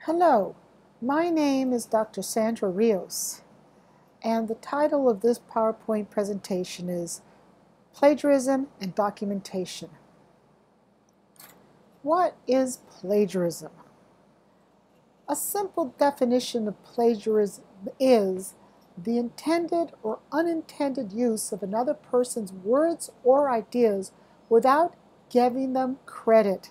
Hello, my name is Dr. Sandra Rios, and the title of this PowerPoint presentation is Plagiarism and Documentation. What is plagiarism? A simple definition of plagiarism is the intended or unintended use of another person's words or ideas without giving them credit.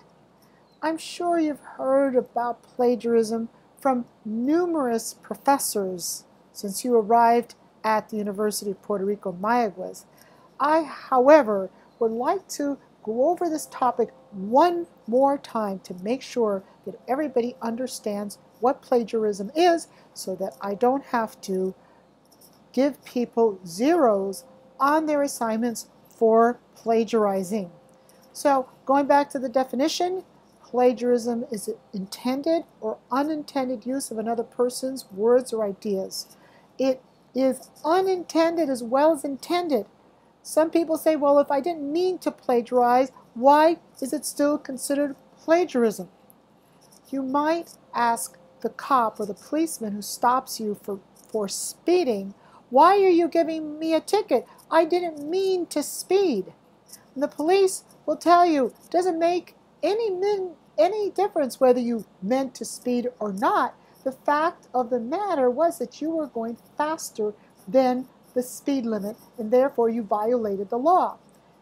I'm sure you've heard about plagiarism from numerous professors since you arrived at the University of Puerto Rico, Mayagüez. I, however, would like to go over this topic one more time to make sure that everybody understands what plagiarism is so that I don't have to give people zeros on their assignments for plagiarizing. So, going back to the definition, plagiarism is intended or unintended use of another person's words or ideas. It is unintended as well as intended. Some people say, well, if I didn't mean to plagiarize, why is it still considered plagiarism? You might ask the cop or the policeman who stops you for speeding, why are you giving me a ticket? I didn't mean to speed. And the police will tell you it doesn't make any difference whether you meant to speed or not. The fact of the matter was that you were going faster than the speed limit, and therefore you violated the law.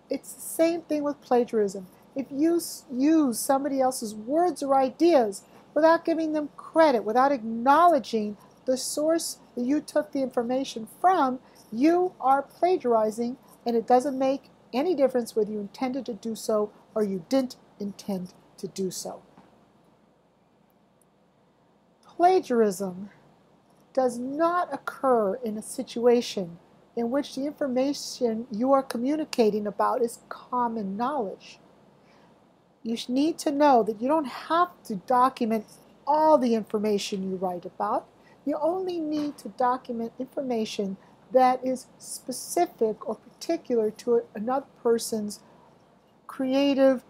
It's the same thing with plagiarism. If you use somebody else's words or ideas without giving them credit, without acknowledging the source that you took the information from, you are plagiarizing, and it doesn't make any difference whether you intended to do so or you didn't intend to do so. Plagiarism does not occur in a situation in which the information you are communicating about is common knowledge. You need to know that you don't have to document all the information you write about. You only need to document information that is specific or particular to another person's creative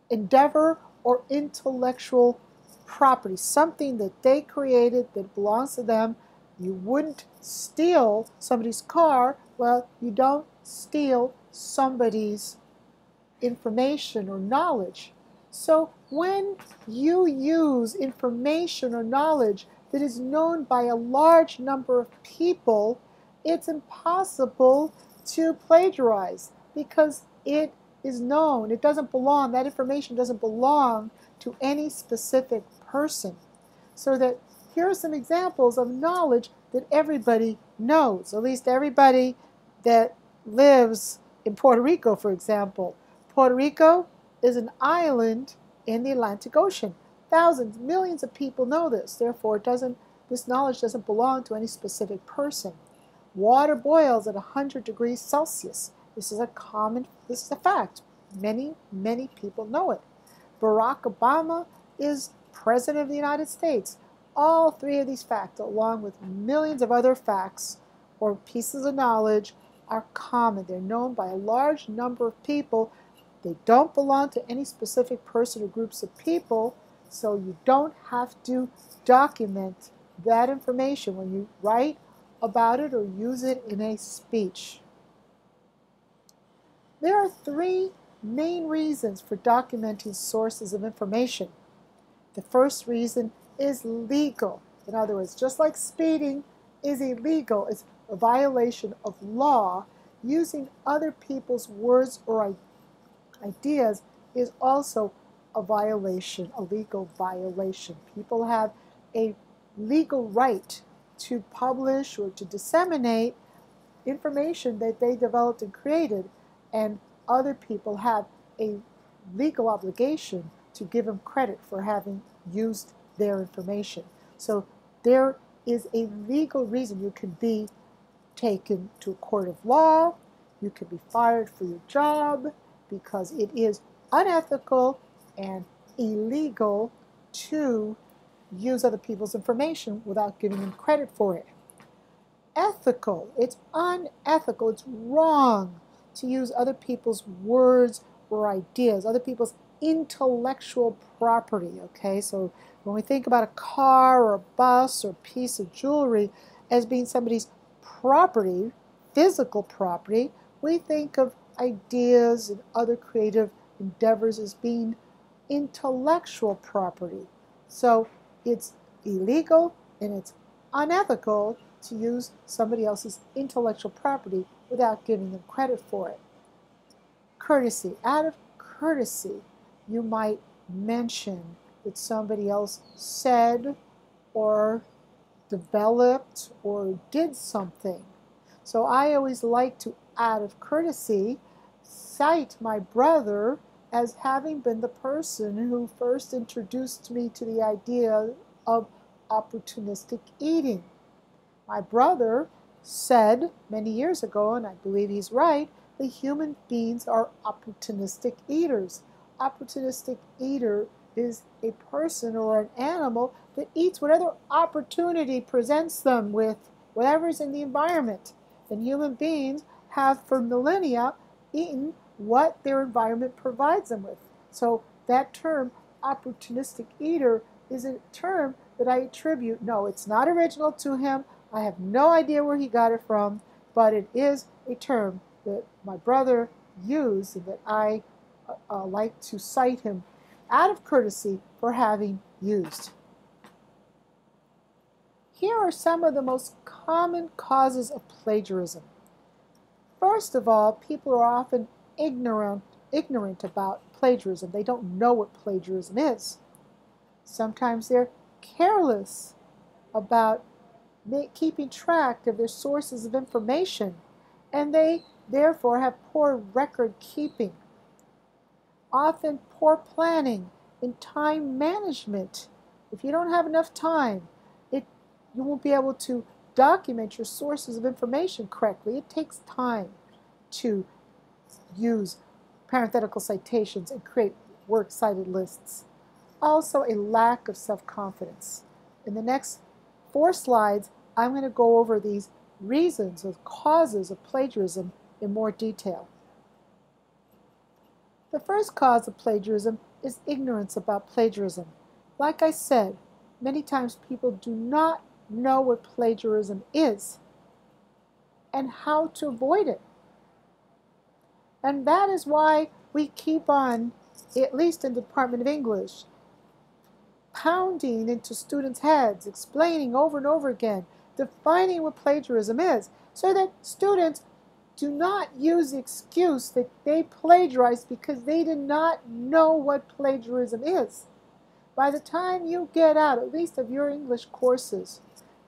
endeavor or intellectual property, something that they created that belongs to them. You wouldn't steal somebody's car. Well, you don't steal somebody's information or knowledge. So when you use information or knowledge that is known by a large number of people, it's impossible to plagiarize because it is known. It doesn't belong, that information doesn't belong to any specific person. So that here are some examples of knowledge that everybody knows, at least everybody that lives in Puerto Rico, for example. Puerto Rico is an island in the Atlantic Ocean. Thousands, millions of people know this. Therefore, this knowledge doesn't belong to any specific person. Water boils at 100 degrees Celsius. This is a fact. Many, many people know it. Barack Obama is President of the United States. All three of these facts, along with millions of other facts or pieces of knowledge, are common. They're known by a large number of people. They don't belong to any specific person or groups of people, so you don't have to document that information when you write about it or use it in a speech. There are three main reasons for documenting sources of information. The first reason is legal. In other words, just like speeding is illegal, it's a violation of law, using other people's words or ideas is also a violation, a legal violation. People have a legal right to publish or to disseminate information that they developed and created, and other people have a legal obligation to give them credit for having used their information. So there is a legal reason you can be taken to a court of law, you can be fired for your job because it is unethical and illegal to use other people's information without giving them credit for it. Ethical, it's unethical, it's wrong to use other people's words or ideas, other people's intellectual property, okay? So When we think about a car or a bus or a piece of jewelry as being somebody's property, physical property, we think of ideas and other creative endeavors as being intellectual property. So it's illegal and it's unethical to use somebody else's intellectual property without giving them credit for it. Courtesy. Out of courtesy, you might mention that somebody else said or developed or did something. So I always like to, out of courtesy, cite my brother as having been the person who first introduced me to the idea of opportunistic eating. My brother said many years ago, and I believe he's right, that human beings are opportunistic eaters. Opportunistic eater is a person or an animal that eats whatever opportunity presents them with whatever's in the environment. And human beings have for millennia eaten what their environment provides them with. So that term, opportunistic eater, is a term that I attribute. No, it's not original to him. I have no idea where he got it from, but it is a term that my brother used and that I like to cite him out of courtesy for having used. Here are some of the most common causes of plagiarism. First of all, people are often ignorant about plagiarism. They don't know what plagiarism is. Sometimes they're careless about keeping track of their sources of information, and they therefore have poor record keeping. Often poor planning and time management. If you don't have enough time, you won't be able to document your sources of information correctly. It takes time to use parenthetical citations and create works cited lists. Also, a lack of self-confidence. In the next 4 slides, I'm going to go over these reasons or causes of plagiarism in more detail. The first cause of plagiarism is ignorance about plagiarism. Like I said, many times people do not know what plagiarism is and how to avoid it. And that is why we keep on, at least in the Department of English, pounding into students' heads, explaining over and over again, defining what plagiarism is, so that students do not use the excuse that they plagiarized because they did not know what plagiarism is. By the time you get out, at least of your English courses,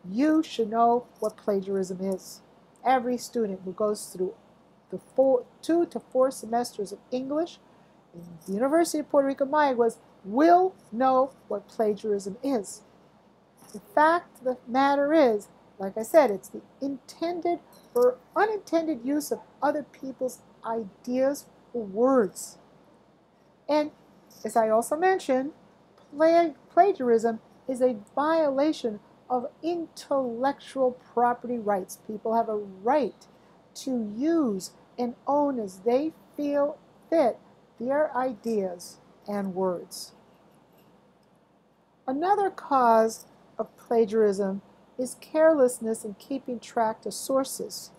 you should know what plagiarism is. Every student who goes through the 2 to 4 semesters of English in the University of Puerto Rico Mayagüez will know what plagiarism is. The fact of the matter is, like I said, it's the intended or unintended use of other people's ideas or words. And as I also mentioned, plagiarism is a violation of intellectual property rights. People have a right to use and own as they feel fit their ideas and words. Another cause of plagiarism is carelessness in keeping track of sources.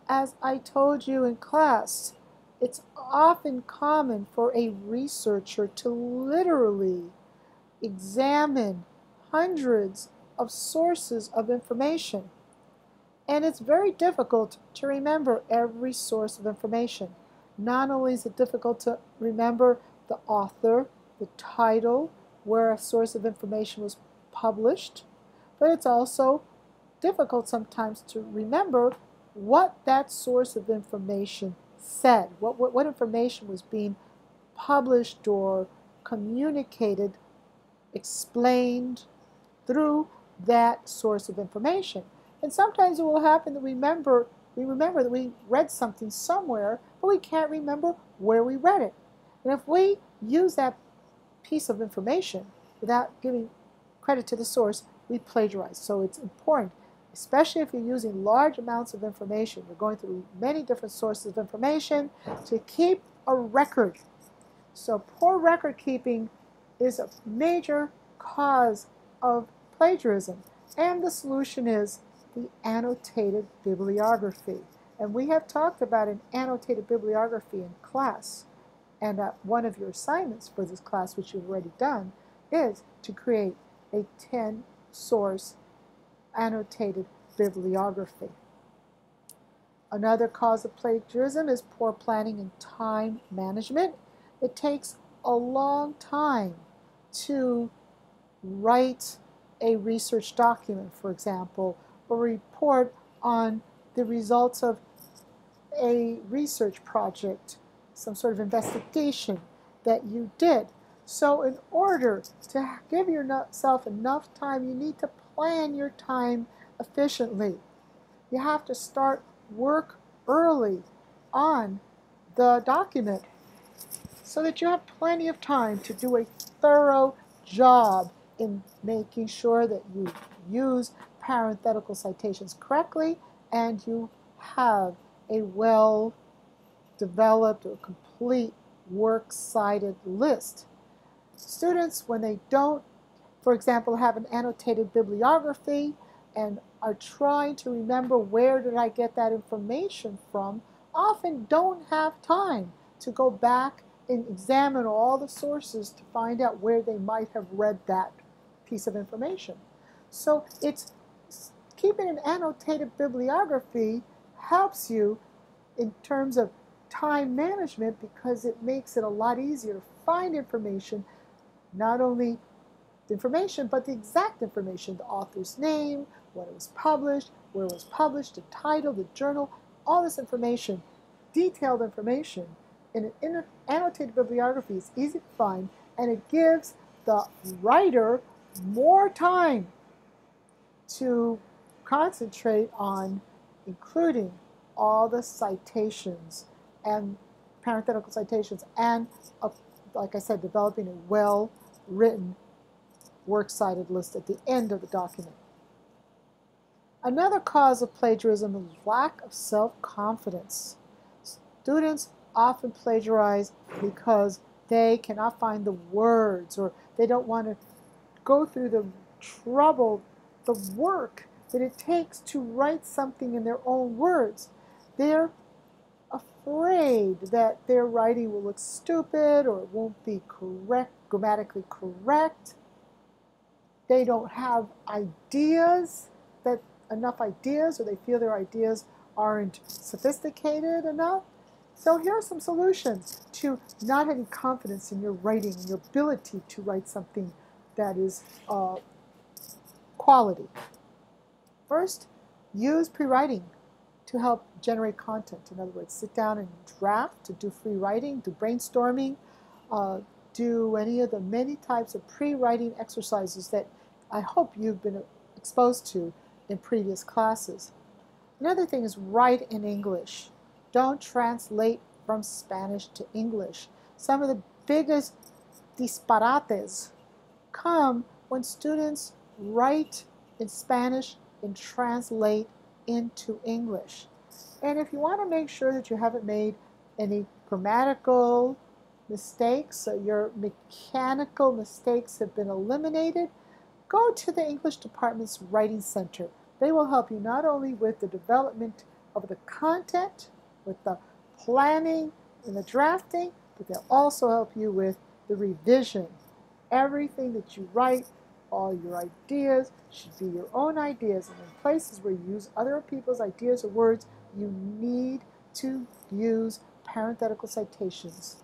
As I told you in class, it's often common for a researcher to literally examine hundreds of sources of information. And it's very difficult to remember every source of information. Not only is it difficult to remember the author, the title, where a source of information was published, but it's also difficult sometimes to remember what that source of information said, what information was being published or communicated, explained through that source of information. And sometimes it will happen that we remember that we read something somewhere, but we can't remember where we read it. And if we use that piece of information without giving credit to the source, we plagiarize. So it's important, especially if you're using large amounts of information, you're going through many different sources of information, to keep a record. So poor record keeping is a major cause of plagiarism. And the solution is the annotated bibliography. And we have talked about an annotated bibliography in class. And one of your assignments for this class, which you've already done, is to create a 10-source annotated bibliography. Another cause of plagiarism is poor planning and time management. It takes a long time to write a research document, for example, or report on the results of a research project, some sort of investigation that you did. So in order to give yourself enough time, you need to plan your time efficiently. You have to start work early on the document so that you have plenty of time to do a thorough job in making sure that you use parenthetical citations correctly and you have a well-developed or complete works cited list. Students, when they don't, for example, have an annotated bibliography and are trying to remember where did I get that information from, often don't have time to go back and examine all the sources to find out where they might have read that piece of information. So it's keeping an annotated bibliography helps you in terms of time management because it makes it a lot easier to find information, not only the information, but the exact information, the author's name, when it was published, where it was published, the title, the journal, all this information, detailed information in an annotated bibliography is easy to find, and it gives the writer more time to concentrate on including all the citations and parenthetical citations and, like I said, developing a well-written works cited list at the end of the document. Another cause of plagiarism is lack of self-confidence. Students often plagiarize because they cannot find the words or they don't want to go through the trouble, the work that it takes to write something in their own words. They're afraid that their writing will look stupid or it won't be correct, grammatically correct. They don't have enough ideas, or they feel their ideas aren't sophisticated enough. So here are some solutions to not having confidence in your writing, your ability to write something that is quality. First, use pre-writing to help generate content. In other words, sit down and draft, to do free writing, do brainstorming, do any of the many types of pre-writing exercises that I hope you've been exposed to in previous classes. Another thing is write in English. Don't translate from Spanish to English. Some of the biggest disparates come when students write in Spanish and translate into English. And if you want to make sure that you haven't made any grammatical mistakes, so your mechanical mistakes have been eliminated, go to the English department's Writing Center. They will help you not only with the development of the content, with the planning and the drafting, but they'll also help you with the revision. Everything that you write, all your ideas should be your own ideas. And in places where you use other people's ideas or words, you need to use parenthetical citations.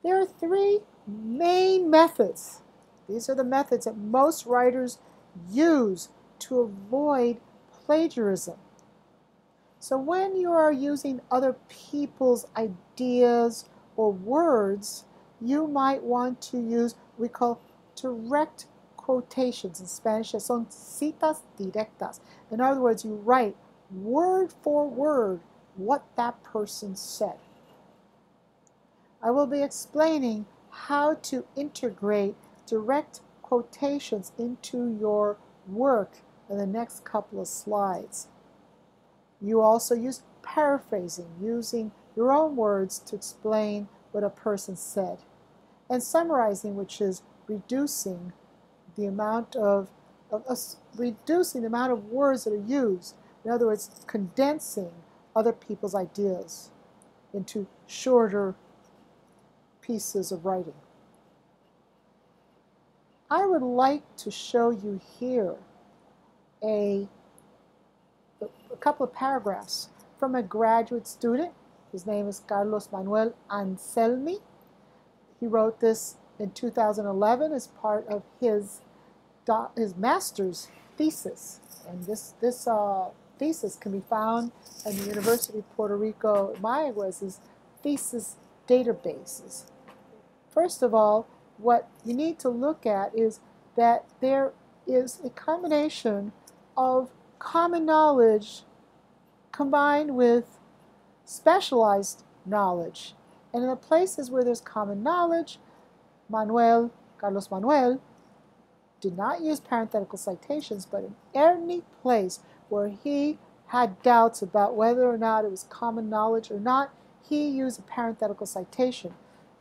There are three main methods. These are the methods that most writers use to avoid plagiarism. So when you are using other people's ideas or words, you might want to use what we call direct quotations. In Spanish, son citas directas. In other words, you write word for word what that person said. I will be explaining how to integrate direct quotations into your work in the next couple of slides. You also use paraphrasing, using your own words to explain what a person said, and summarizing, which is reducing the amount of reducing the amount of words that are used. In other words, condensing other people's ideas into shorter pieces of writing. I would like to show you here a couple of paragraphs from a graduate student. His name is Carlos Manuel Anselmi. He wrote this in 2011 as part of his master's thesis. And this thesis can be found in the University of Puerto Rico, Mayaguez's thesis databases. First of all, what you need to look at is that there is a combination of common knowledge combined with specialized knowledge. And in the places where there's common knowledge, Carlos Manuel, did not use parenthetical citations, but in any place where he had doubts about whether or not it was common knowledge or not, he used a parenthetical citation.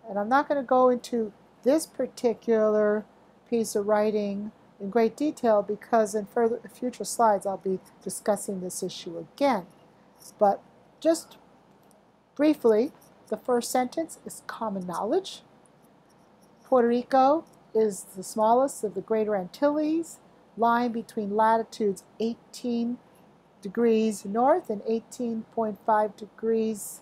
And I'm not going to go into this particular piece of writing in great detail because in future slides I'll be discussing this issue again. But just briefly, the first sentence is common knowledge. Puerto Rico is the smallest of the Greater Antilles, lying between latitudes 18 degrees north and 18.5 degrees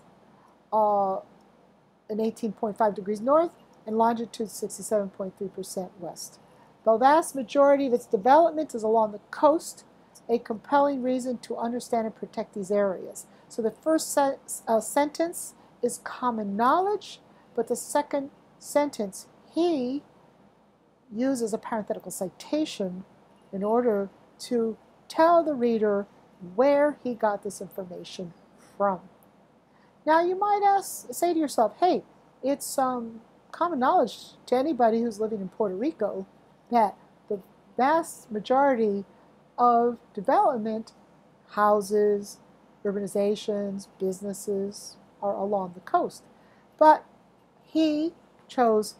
north, and longitude 67.3% west. The vast majority of its development is along the coast, a compelling reason to understand and protect these areas. So the first sentence is common knowledge, but the second sentence, he uses a parenthetical citation in order to tell the reader where he got this information from. Now you might say to yourself, hey, it's common knowledge to anybody who's living in Puerto Rico that the vast majority of development, houses, urbanizations, businesses, are along the coast. But he chose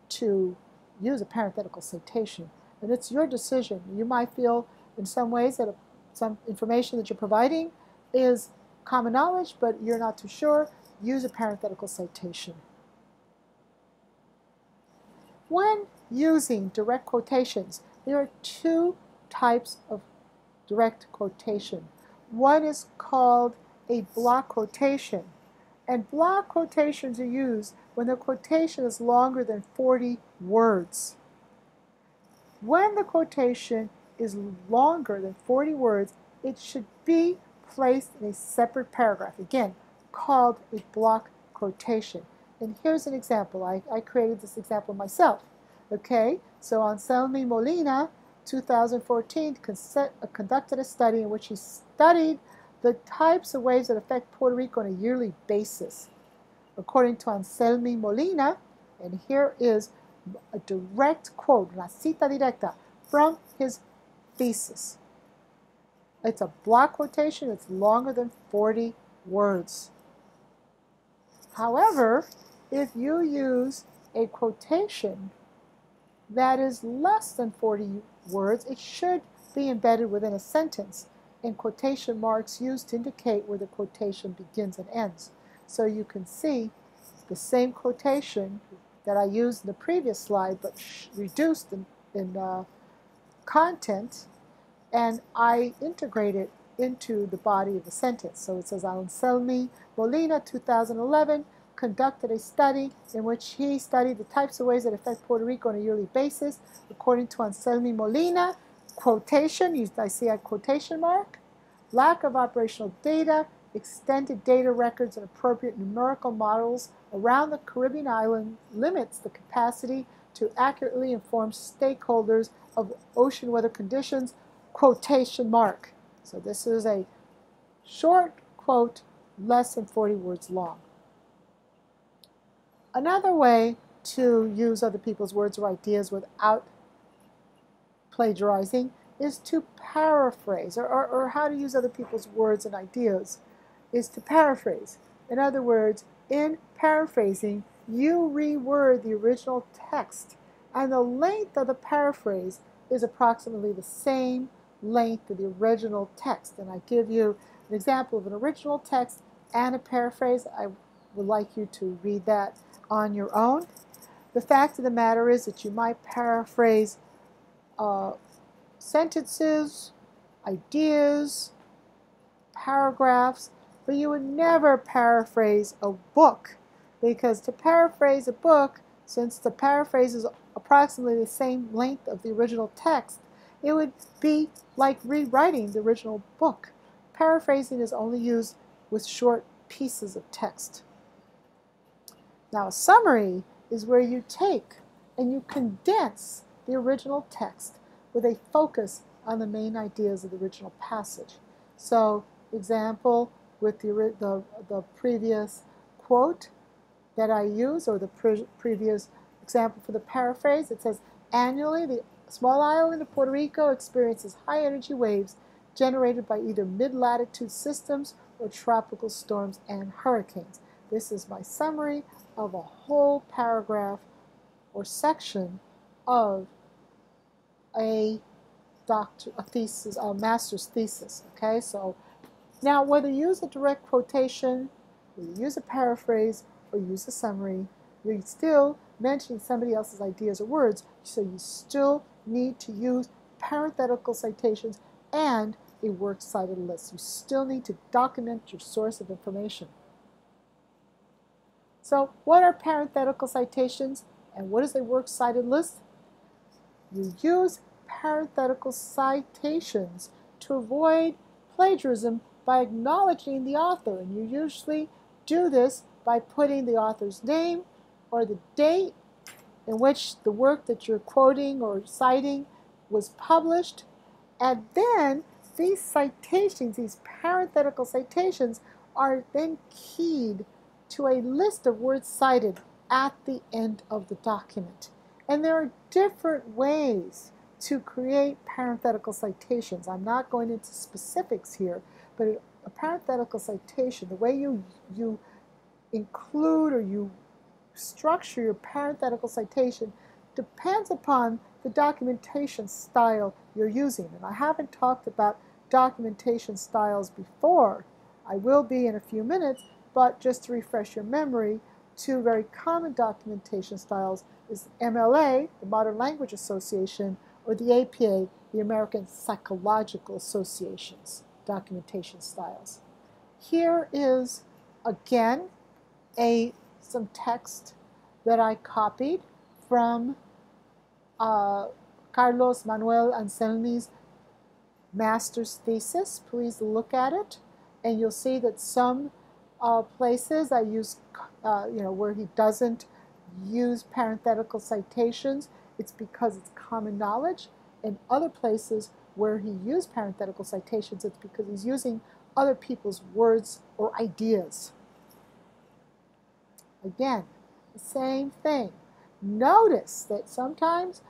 to use a parenthetical citation, and it's your decision. You might feel in some ways that some information that you're providing is common knowledge, but you're not too sure. Use a parenthetical citation. When using direct quotations, there are two types of direct quotation. One is called a block quotation, and block quotations are used when the quotation is longer than 40 words. When the quotation is longer than 40 words, it should be placed in a separate paragraph, again, called a block quotation. And here's an example. I created this example myself. Okay, so Anselmi Molina, 2014, conducted a study in which he studied the types of waves that affect Puerto Rico on a yearly basis. According to Anselmi Molina, and here is a direct quote, la cita directa, from his thesis. It's a block quotation. It's longer than 40 words. However, if you use a quotation that is less than 40 words, it should be embedded within a sentence, and quotation marks used to indicate where the quotation begins and ends. So you can see the same quotation that I used in the previous slide, but reduced in content, and I integrate it into the body of the sentence. So it says, Anselmi Molina, 2011, conducted a study in which he studied the types of ways that affect Puerto Rico on a yearly basis. According to Anselmi Molina, quotation, I see a quotation mark, lack of operational data, extended data records and appropriate numerical models around the Caribbean island limits the capacity to accurately inform stakeholders of ocean weather conditions, quotation mark. So this is a short quote, less than 40 words long. Another way to use other people's words or ideas without plagiarizing is to paraphrase, or how to use other people's words and ideas is to paraphrase. In other words, in paraphrasing, you reword the original text And the length of the paraphrase is approximately the same length of the original text. And I give you an example of an original text and a paraphrase. I would like you to read that on your own. The fact of the matter is that you might paraphrase sentences, ideas, paragraphs, but you would never paraphrase a book, because to paraphrase a book, since the paraphrase is approximately the same length of the original text, it would be like rewriting the original book. Paraphrasing is only used with short pieces of text. Now, a summary is where you take and you condense the original text with a focus on the main ideas of the original passage. So, example, with the previous quote that I use, or the previous example for the paraphrase, it says, annually, the small island of Puerto Rico experiences high energy waves generated by either mid-latitude systems or tropical storms and hurricanes. This is my summary of a whole paragraph or section of a thesis, a master's thesis. Okay, so now whether you use a direct quotation, or you use a paraphrase, or use a summary, you're still mentioning somebody else's ideas or words, so you still need to use parenthetical citations and a works cited list. You still need to document your source of information. So what are parenthetical citations and what is a works cited list? You use parenthetical citations to avoid plagiarism by acknowledging the author, and you usually do this by putting the author's name or the date in which the work that you're quoting or citing was published, and then these citations, these parenthetical citations, are then keyed to a list of words cited at the end of the document. And there are different ways to create parenthetical citations. I'm not going into specifics here, but a parenthetical citation, the way you include or you structure your parenthetical citation depends upon the documentation style you're using. And I haven't talked about documentation styles before. I will be in a few minutes, but just to refresh your memory, two very common documentation styles is MLA, the Modern Language Association, or the APA, the American Psychological Association's documentation styles. Here is, again, some text that I copied from Carlos Manuel Anselmi's master's thesis. Please look at it, and you'll see that some places I use, where he doesn't use parenthetical citations, it's because it's common knowledge. In other places where he used parenthetical citations, it's because he's using other people's words or ideas. Again, the same thing. Notice that sometimes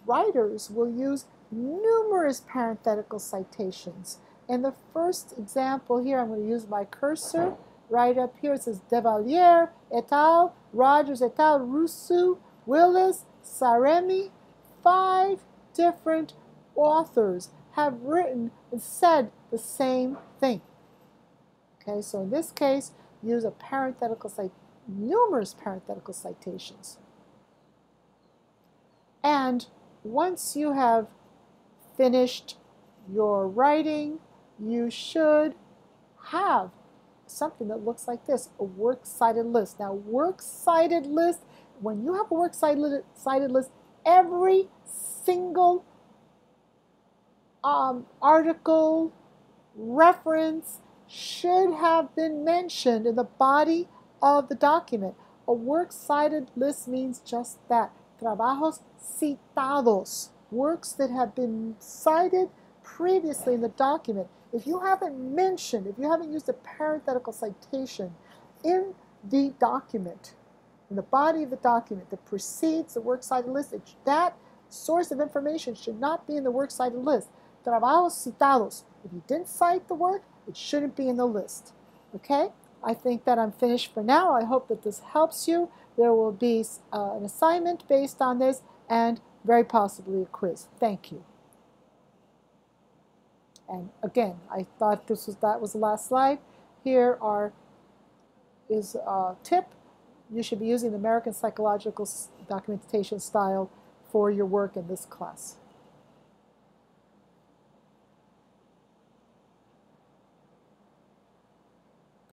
writers will use numerous parenthetical citations. In the first example here, I'm going to use my cursor right up here. It says Devalier et al., Rogers et al., Rousseau, Willis, Saremi. 5 different authors have written and said the same thing. Okay, so in this case, use a parenthetical numerous parenthetical citations. And once you have finished your writing, you should have something that looks like this, a works cited list. Now, works cited list, when you have a works cited list, every single article, reference should have been mentioned in the body of the document. A works cited list means just that. Trabajos citados, works that have been cited previously in the document. If you haven't mentioned, if you haven't used a parenthetical citation in the document, in the body of the document that precedes the works cited list, that source of information should not be in the works cited list. Trabajos citados. If you didn't cite the work, it shouldn't be in the list. Okay? I think that I'm finished for now. I hope that this helps you. There will be an assignment based on this, and very possibly a quiz. Thank you. And again, I thought that was the last slide. Here is a tip. You should be using the American Psychological Documentation style for your work in this class.